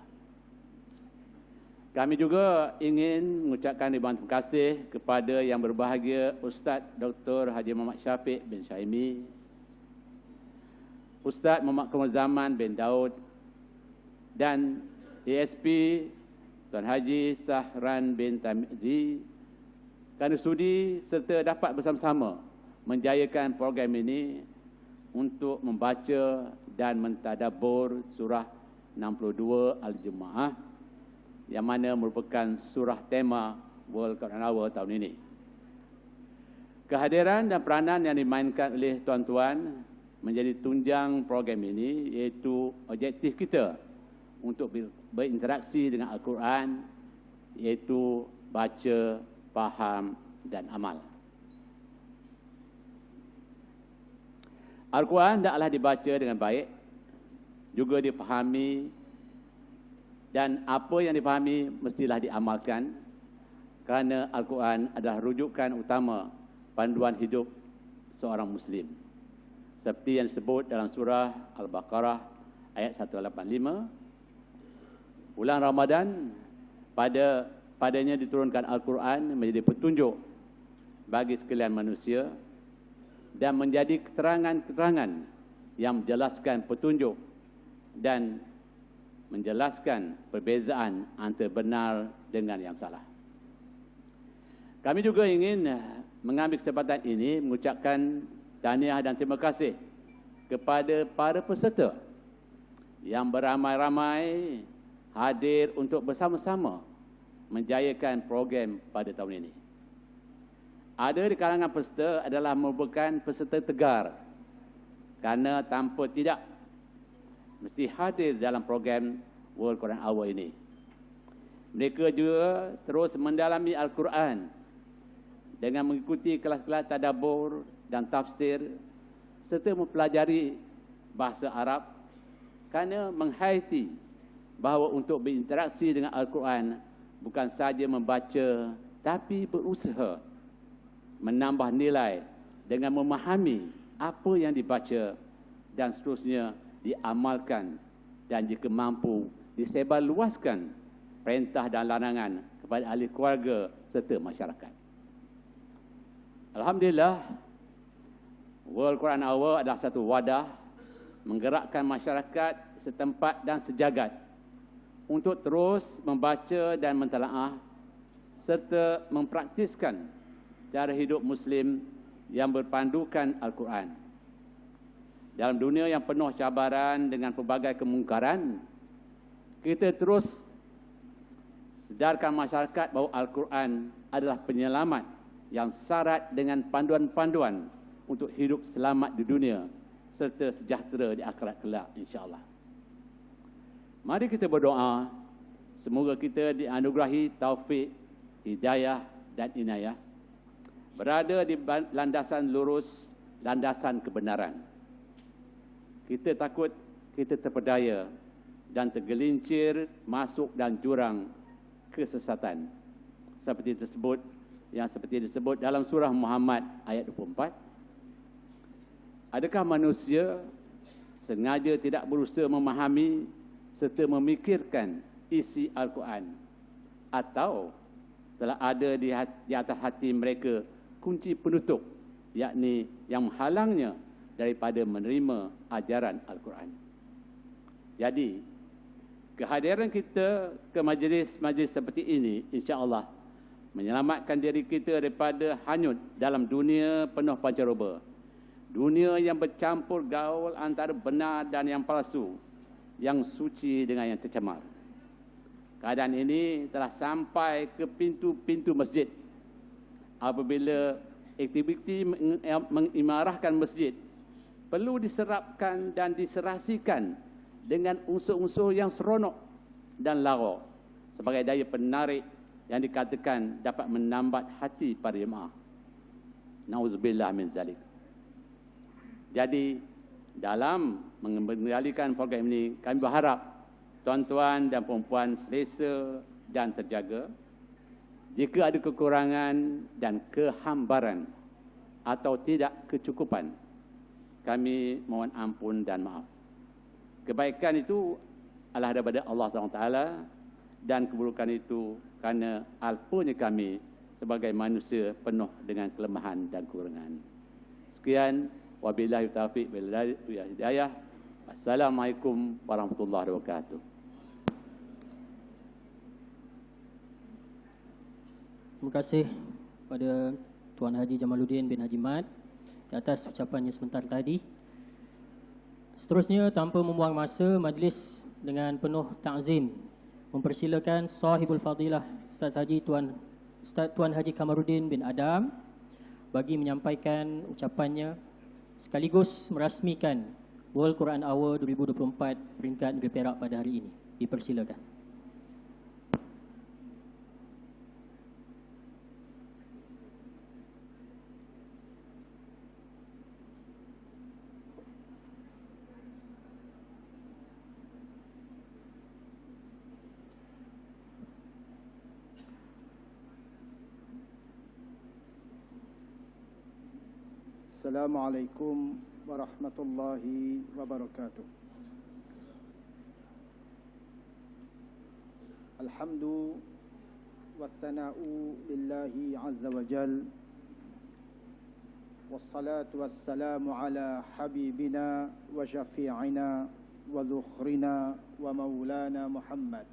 Kami juga ingin mengucapkan ribuan terima kasih kepada Yang Berbahagia Ustaz Dr. Haji Muhammad Syafiq bin Syaimi, Ustaz Muhammad Kamal Zaman bin Daud dan ASP Tuan Haji Sahran bin Tamizi kerana sudi serta dapat bersama-sama menjayakan program ini untuk membaca dan mentadabbur surah 62 Al-Jumu'ah yang mana merupakan surah tema World Quran Hour tahun ini. Kehadiran dan peranan yang dimainkan oleh tuan-tuan menjadi tunjang program ini iaitu objektif kita untuk berinteraksi dengan Al-Quran iaitu baca, faham dan amal. Al-Quran hendaklah dibaca dengan baik, juga difahami, dan apa yang difahami mestilah diamalkan kerana Al-Quran adalah rujukan utama panduan hidup seorang Muslim. Seperti yang disebut dalam surah Al-Baqarah ayat 185, bulan Ramadan padanya diturunkan Al-Quran menjadi petunjuk bagi sekalian manusia dan menjadi keterangan-keterangan yang menjelaskan petunjuk dan menjelaskan perbezaan antara benar dengan yang salah. Kami juga ingin mengambil kesempatan ini mengucapkan tahniah dan terima kasih kepada para peserta yang beramai-ramai hadir untuk bersama-sama menjayakan program pada tahun ini. Ada di kalangan peserta adalah merupakan peserta tegar kerana tanpa tidak mesti hadir dalam program World Quran Hour ini. Mereka juga terus mendalami Al-Quran dengan mengikuti kelas-kelas tadabbur dan tafsir serta mempelajari bahasa Arab kerana menghayati bahawa untuk berinteraksi dengan Al-Quran bukan sahaja membaca tapi berusaha menambah nilai dengan memahami apa yang dibaca dan seterusnya diamalkan dan jika mampu disebarluaskan perintah dan larangan kepada ahli keluarga serta masyarakat. Alhamdulillah, World Quran Hour adalah satu wadah menggerakkan masyarakat setempat dan sejagat untuk terus membaca dan mentelaah serta mempraktiskan cara hidup Muslim yang berpandukan Al-Quran. Dalam dunia yang penuh cabaran dengan pelbagai kemungkaran, kita terus sedarkan masyarakat bahawa Al-Quran adalah penyelamat yang syarat dengan panduan-panduan untuk hidup selamat di dunia serta sejahtera di akhirat kelak, insya-Allah. Mari kita berdoa semoga kita dianugerahi taufik, hidayah dan inayah, berada di landasan lurus, landasan kebenaran. Kita takut kita terpedaya dan tergelincir masuk dan jurang kesesatan. Seperti disebut dalam surah Muhammad ayat 24. Adakah manusia sengaja tidak berusaha memahami serta memikirkan isi Al-Quran, atau telah ada di atas hati mereka kunci penutup, yakni yang menghalangnya daripada menerima ajaran Al-Quran. Jadi, kehadiran kita ke majlis-majlis seperti ini, insya-Allah menyelamatkan diri kita daripada hanyut dalam dunia penuh pancaroba. Dunia yang bercampur gaul antara benar dan yang palsu, yang suci dengan yang tercemar. Keadaan ini telah sampai ke pintu-pintu masjid. Apabila aktiviti mengimarahkan masjid perlu diserapkan dan diserasikan dengan unsur-unsur yang seronok dan lara sebagai daya penarik yang dikatakan dapat menambat hati para jemaah. Nauzubillah min zalik. Jadi, dalam mengendalikan program ini, kami berharap tuan-tuan dan puan-puan selesa dan terjaga. Jika ada kekurangan dan kehambaran atau tidak kecukupan, kami mohon ampun dan maaf. Kebaikan itu adalah daripada Allah SWT, dan keburukan itu kerana alpunya kami sebagai manusia penuh dengan kelemahan dan kekurangan. Sekian, wabillahi taufiq wal hidayah. Assalamualaikum warahmatullahi wabarakatuh. Terima kasih kepada Tuan Haji Jamaluddin bin Haji Mat di atas ucapannya sebentar tadi. Seterusnya, tanpa membuang masa, majlis dengan penuh ta'zim mempersilakan sahibul fadilah Ustaz Tuan Haji Kamaruddin bin Adam bagi menyampaikan ucapannya sekaligus merasmikan World Quran Hour 2024 peringkat Negeri Perak pada hari ini. Dipersilakan. Assalamualaikum warahmatullahi wabarakatuh. Alhamdu wassana'u lillahi azza wa jal, wassalatu wassalamu ala habibina wa syafi'ina wa dhukhrina wa maulana Muhammad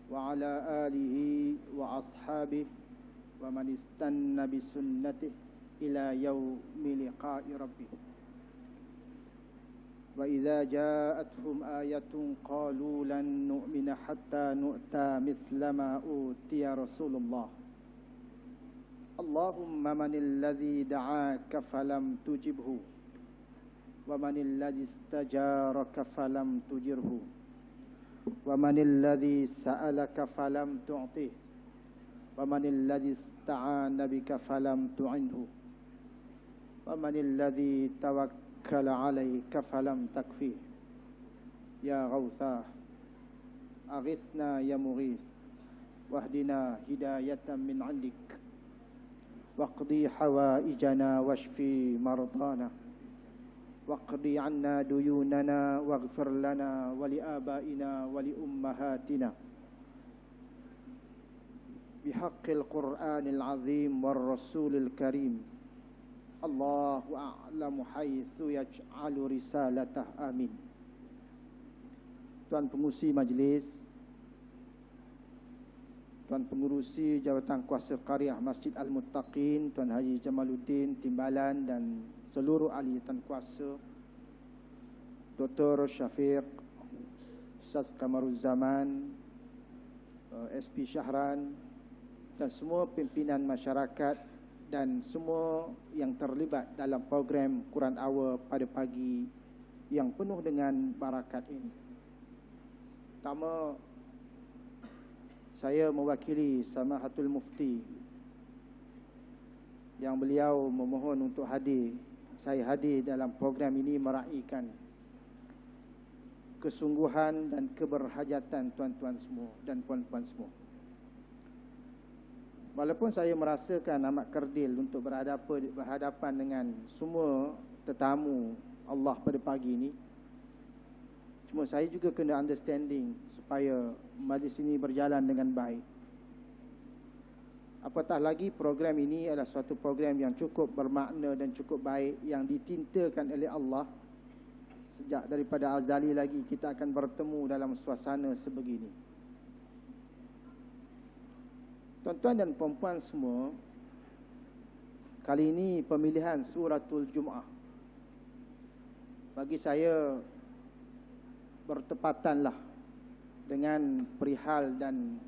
wa ala alihi wa ashabihi wa man istanna bi sunnatihi ila yaumi liqa'i rabbih. Wa idza ja'atuhum ayatun qalu lan nu'mina hatta nu'ta mithla ma utiya Rasulullah. Allahumma manil ladzi da'aka falam tujibhu wa manil ladzi istajaraka falam tujirhu wa manil ladzi sa'alaka falam tu'tih wa manil ladzi ista'ana bika falam tu'inhu وَمَنِ الَّذِي تَوَكَّلَ عَلَيْكَ فَلَمْ تَكْفِيهِ يَا غَوْثَاهُ أَغِثْنَا يَا مُغِيث وَاهْدِنَا هِدَايَةً مِنْ عِنْدِكَ وَاقْضِ حَوَائِجَنَا وَاشْفِ مَرْضَانَا وَاقْضِ عَنَّا دُيُونَنَا وَاغْفِرْ لَنَا وَلِآبَائِنَا وَلِأُمَّهَاتِنَا بِحَقِّ الْقُرْآنِ الْعَظِيمِ وَالرَّسُولِ الْكَرِيمِ. Allahu a'lamu haitsu yaj'alu risalatah. Amin. Tuan Pengurusi Majlis, Tuan Pengurusi Jawatan Kuasa Qaryah Masjid Al-Muttaqin, Tuan Haji Jamaluddin Timbalan dan seluruh ahli jawatan kuasa, Dr. Syafiq, Ustaz Kamaruzzaman, SP Syahran, dan semua pimpinan masyarakat dan semua yang terlibat dalam program Quran Hour pada pagi yang penuh dengan barakat ini. Pertama, saya mewakili Samahatul Mufti yang beliau memohon untuk hadir. Saya hadir dalam program ini meraihkan kesungguhan dan keberhajatan tuan-tuan semua dan puan-puan semua. Walaupun saya merasakan amat kerdil untuk berhadapan dengan semua tetamu Allah pada pagi ini, cuma saya juga kena understanding supaya majlis ini berjalan dengan baik. Apatah lagi program ini adalah suatu program yang cukup bermakna dan cukup baik, yang ditintakan oleh Allah. Sejak daripada azali lagi kita akan bertemu dalam suasana sebegini. Tuan-tuan dan puan-puan semua, kali ini pemilihan suratul Jum'ah bagi saya bertepatanlah dengan perihal dan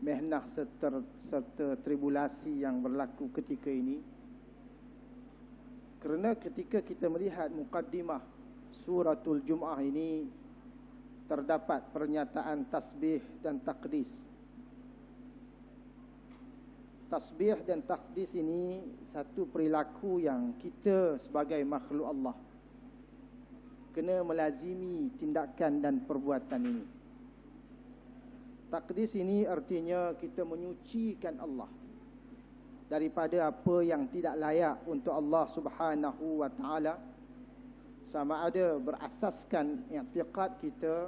mehnah serta tribulasi yang berlaku ketika ini. Kerana ketika kita melihat mukaddimah suratul Jum'ah ini, terdapat pernyataan tasbih dan taqdis. Tasbih dan taqdis ini satu perilaku yang kita sebagai makhluk Allah kena melazimi tindakan dan perbuatan ini. Taqdis ini artinya kita menyucikan Allah daripada apa yang tidak layak untuk Allah Subhanahu wa taala, sama ada berasaskan i'tiqad kita,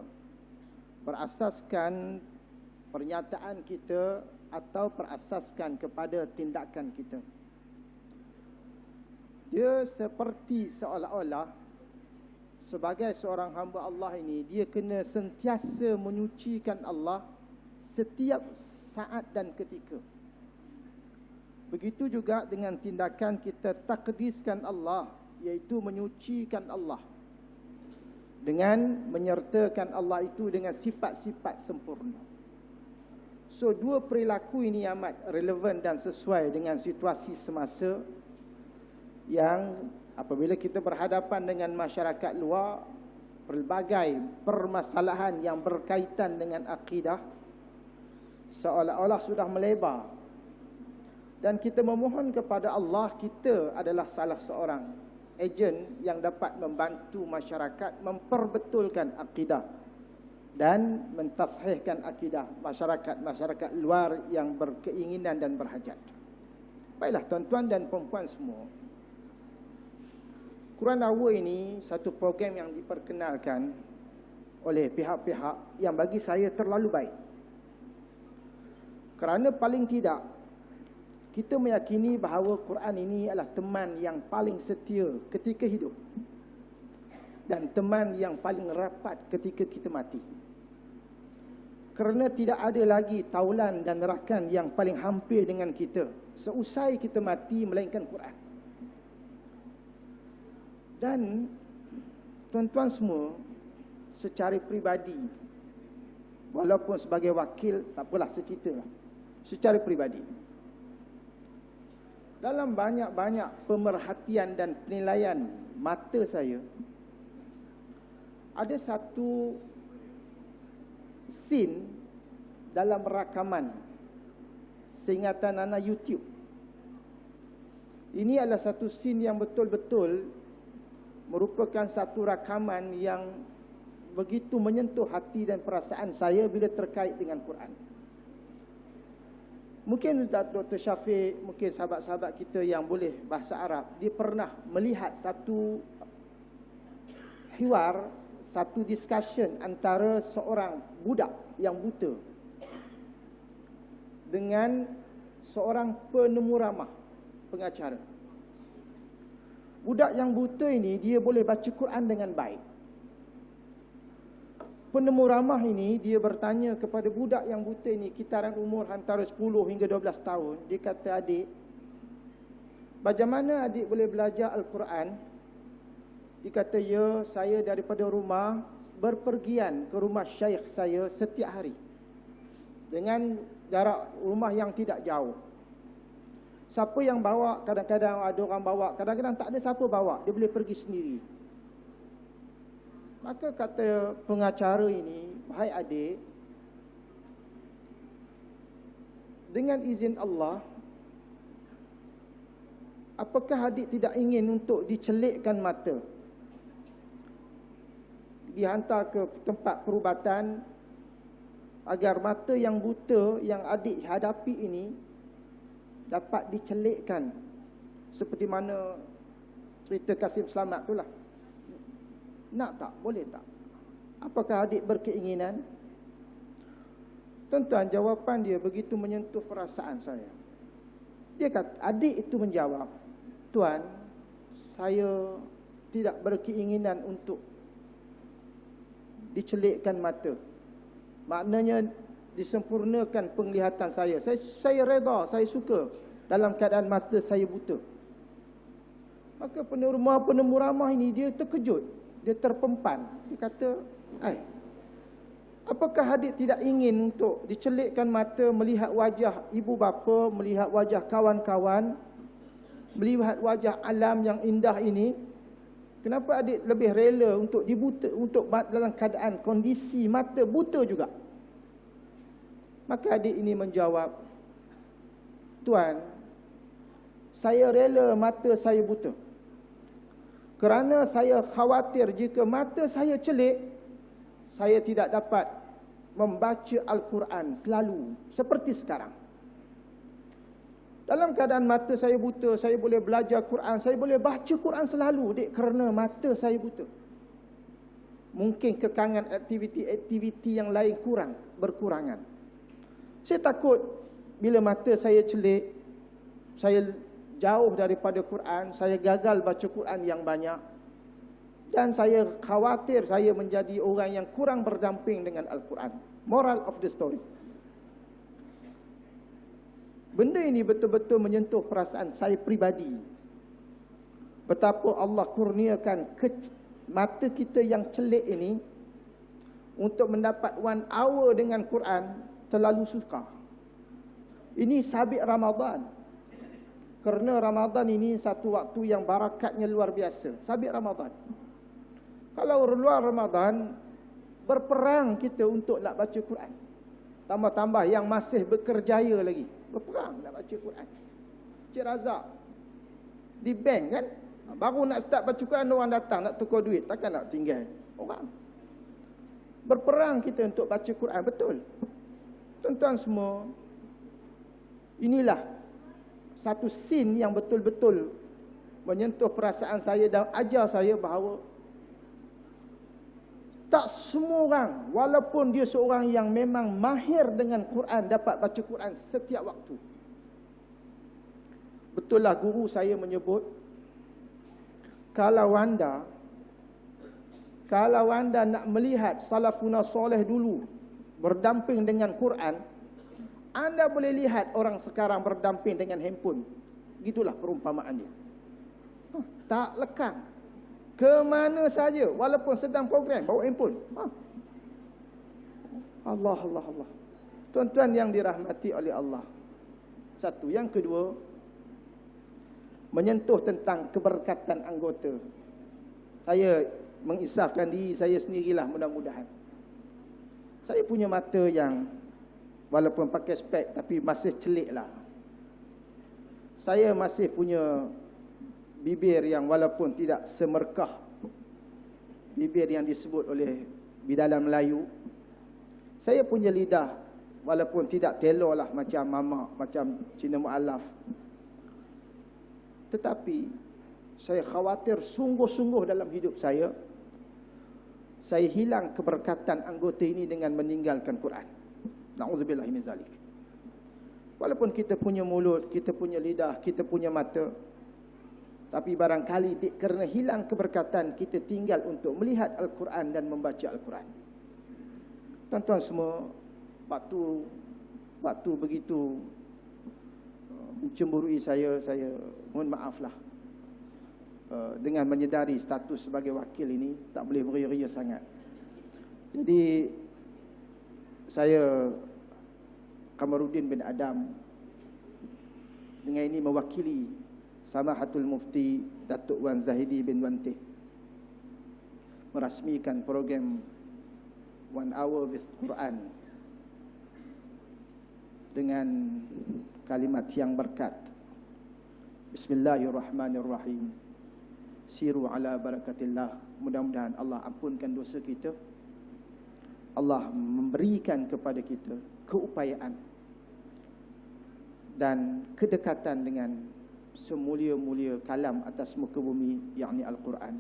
berasaskan pernyataan kita, atau berasaskan kepada tindakan kita. Dia seperti seolah-olah sebagai seorang hamba Allah ini, dia kena sentiasa menyucikan Allah setiap saat dan ketika. Begitu juga dengan tindakan kita takdiskan Allah, iaitu menyucikan Allah dengan menyertakan Allah itu dengan sifat-sifat sempurna. So, dua perilaku ini amat relevan dan sesuai dengan situasi semasa yang apabila kita berhadapan dengan masyarakat luar, pelbagai permasalahan yang berkaitan dengan akidah seolah-olah sudah melebar. Dan kita memohon kepada Allah, kita adalah salah seorang ejen yang dapat membantu masyarakat memperbetulkan akidah dan mentashihkan akidah masyarakat luar yang berkeinginan dan berhajat. Baiklah tuan-tuan dan puan-puan semua, Quran Hour ini satu program yang diperkenalkan oleh pihak-pihak yang bagi saya terlalu baik. Kerana paling tidak kita meyakini bahawa Quran ini adalah teman yang paling setia ketika hidup dan teman yang paling rapat ketika kita mati. Kerana tidak ada lagi taulan dan rakan yang paling hampir dengan kita seusai kita mati melainkan Quran. Dan tuan-tuan semua, secara peribadi, walaupun sebagai wakil, tak apalah, saya ceritalah. Secara peribadi, dalam banyak-banyak pemerhatian dan penilaian mata saya, ada satu scene dalam rakaman seingatan Ana YouTube. Ini adalah satu scene yang betul-betul merupakan satu rakaman yang begitu menyentuh hati dan perasaan saya bila terkait dengan Quran. Mungkin Dr. Syafiq, mungkin sahabat-sahabat kita yang boleh bahasa Arab, dia pernah melihat satu hiwar, satu discussion antara seorang budak yang buta dengan seorang penemu ramah, pengacara. Budak yang buta ini, dia boleh baca Quran dengan baik. Penemu ramah ini, dia bertanya kepada budak yang buta ini, kitaran umur antara 10 hingga 12 tahun. Dia kata, adik, bagaimana adik boleh belajar Al-Quran? Dia kata, ya, saya daripada rumah berpergian ke rumah syekh saya setiap hari dengan jarak rumah yang tidak jauh. Siapa yang bawa, kadang-kadang ada orang bawa, kadang-kadang tak ada siapa bawa, dia boleh pergi sendiri. Maka kata pengacara ini, "Wahai adik, dengan izin Allah, apakah adik tidak ingin untuk dicelikkan mata? Dihantar ke tempat perubatan agar mata yang buta yang adik hadapi ini dapat dicelikkan seperti mana cerita Kasim Selamat itulah. Nak tak? Boleh tak? Apakah adik berkeinginan?" Tuan-tuan, jawapan dia begitu menyentuh perasaan saya. Dia kata, adik itu menjawab, "Tuan, saya tidak berkeinginan untuk dicelikkan mata. Maknanya disempurnakan penglihatan saya. Saya reda, saya suka dalam keadaan mata saya buta." Maka penemu ramah ini dia terkejut, dia terpempan. Dia kata, apakah adik tidak ingin untuk dicelikkan mata, melihat wajah ibu bapa, melihat wajah kawan-kawan, melihat wajah alam yang indah ini? Kenapa adik lebih rela untuk dibuta, untuk dalam keadaan kondisi mata buta juga? Maka adik ini menjawab, "Tuan, saya rela mata saya buta kerana saya khawatir jika mata saya celik, saya tidak dapat membaca Al-Quran selalu seperti sekarang. Dalam keadaan mata saya buta, saya boleh belajar Quran, saya boleh baca Quran selalu, dek, kerana mata saya buta. Mungkin kekangan aktiviti-aktiviti yang lain berkurangan. Saya takut bila mata saya celik, saya jauh daripada Quran, saya gagal baca Quran yang banyak. Dan saya khawatir saya menjadi orang yang kurang berdamping dengan Al-Quran." Moral of the story. Benda ini betul-betul menyentuh perasaan saya pribadi. Betapa Allah kurniakan mata kita yang celik ini untuk mendapat 1 hour dengan Quran terlalu susah. Ini sabit Ramadan. Kerana Ramadan ini satu waktu yang barakatnya luar biasa. Sabit Ramadan. Kalau luar Ramadan, berperang kita untuk nak baca Quran. Tambah-tambah yang masih bekerjaya lagi, berperang nak baca Quran. Cik Razak di bank kan, baru nak start baca Quran, orang datang nak tukar duit, takkan nak tinggal orang. Berperang kita untuk baca Quran, betul. Tuan-tuan semua, inilah satu scene yang betul-betul menyentuh perasaan saya dan ajar saya bahawa tak semua orang, walaupun dia seorang yang memang mahir dengan Quran, dapat baca Quran setiap waktu. Betul lah guru saya menyebut, kalau anda nak melihat salafuna soleh dulu berdamping dengan Quran, anda boleh lihat orang sekarang berdamping dengan handphone. Gitulah perumpamaan dia. Tak lekang. Ke mana saja, walaupun sedang program, bawa handphone. Allah. Tuan-tuan yang dirahmati oleh Allah. Satu. Yang kedua, menyentuh tentang keberkatan anggota. Saya mengisahkan diri saya sendirilah mudah-mudahan. Saya punya mata yang walaupun pakai spek tapi masih celik lah. Saya masih punya bibir yang walaupun tidak semerkah bibir yang disebut oleh bidalan Melayu. Saya punya lidah walaupun tidak telor lah macam mamak, macam Cina Mu'alaf. Tetapi saya khawatir sungguh-sungguh dalam hidup saya hilang keberkatan anggota ini dengan meninggalkan Quran. Na'udzubillah min zalik. Walaupun kita punya mulut, kita punya lidah, kita punya mata, tapi barangkali kerana hilang keberkatan, kita tinggal untuk melihat Al-Quran dan membaca Al-Quran. Tuan-tuan semua, waktu begitu mencemburui saya mohon maaflah. Dengan menyedari status sebagai wakil ini, tak boleh beria-ria sangat. Jadi saya Kamaruddin bin Adam dengan ini mewakili Samahatul Mufti Datuk Wan Zahidi bin Wantih merasmikan program 1 Hour with Quran dengan kalimat yang berkat. Bismillahirrahmanirrahim. Siru ala barakatillah. Mudah-mudahan Allah ampunkan dosa kita. Allah memberikan kepada kita keupayaan dan kedekatan dengan semulia-mulia kalam atas muka bumi, yakni Al-Quran.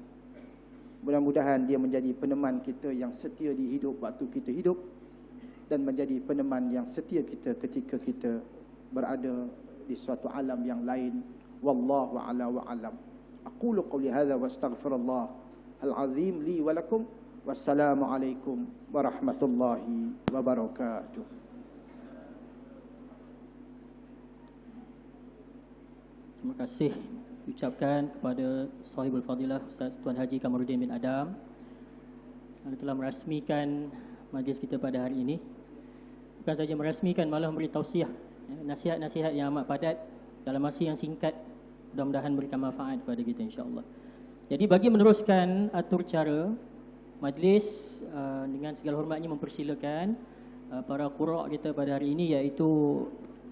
Mudah-mudahan dia menjadi peneman kita yang setia di hidup waktu kita hidup dan menjadi peneman yang setia kita ketika kita berada di suatu alam yang lain. Wallahu a'la wa a'lam. Aqulu qawli hadza wa astaghfirullah al-azim li wa lakum. Wassalamualaikum warahmatullahi wabarakatuh. Terima kasih ucapkan kepada Sahibul Fadilah Ustaz Tuan Haji Kamaruddin bin Adam yang telah merasmikan majlis kita pada hari ini. Bukan saja merasmikan, malah memberi tausiah, nasihat-nasihat yang amat padat dalam masa yang singkat. Mudah-mudahan memberikan manfaat kepada kita, insya-Allah. Jadi bagi meneruskan atur cara majlis, dengan segala hormatnya mempersilakan para qura' kita pada hari ini, iaitu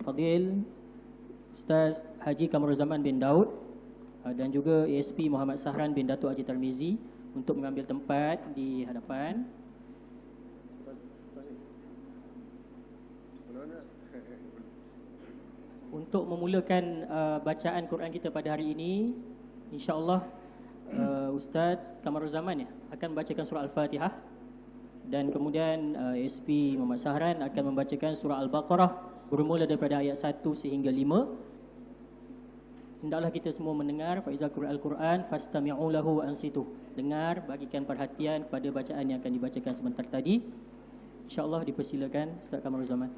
Fadil Ustaz Haji Kamaruzzaman bin Daud dan juga ASP Muhammad Sahran bin Datuk Haji Tarmizi untuk mengambil tempat di hadapan. Untuk memulakan bacaan Quran kita pada hari ini, insya-Allah Ustaz Kamaruzzaman akan membacakan surah Al-Fatihah dan kemudian ASP Muhammad Sahran akan membacakan surah Al-Baqarah bermula daripada ayat 1 sehingga 5. Hendaklah kita semua mendengar, fa iza quri'al Quran fastami'u lahu wa ansitu. Dengar, bagikan perhatian kepada bacaan yang akan dibacakan sebentar tadi. Insya-Allah dipersilakan Ustaz Kamaruzzaman.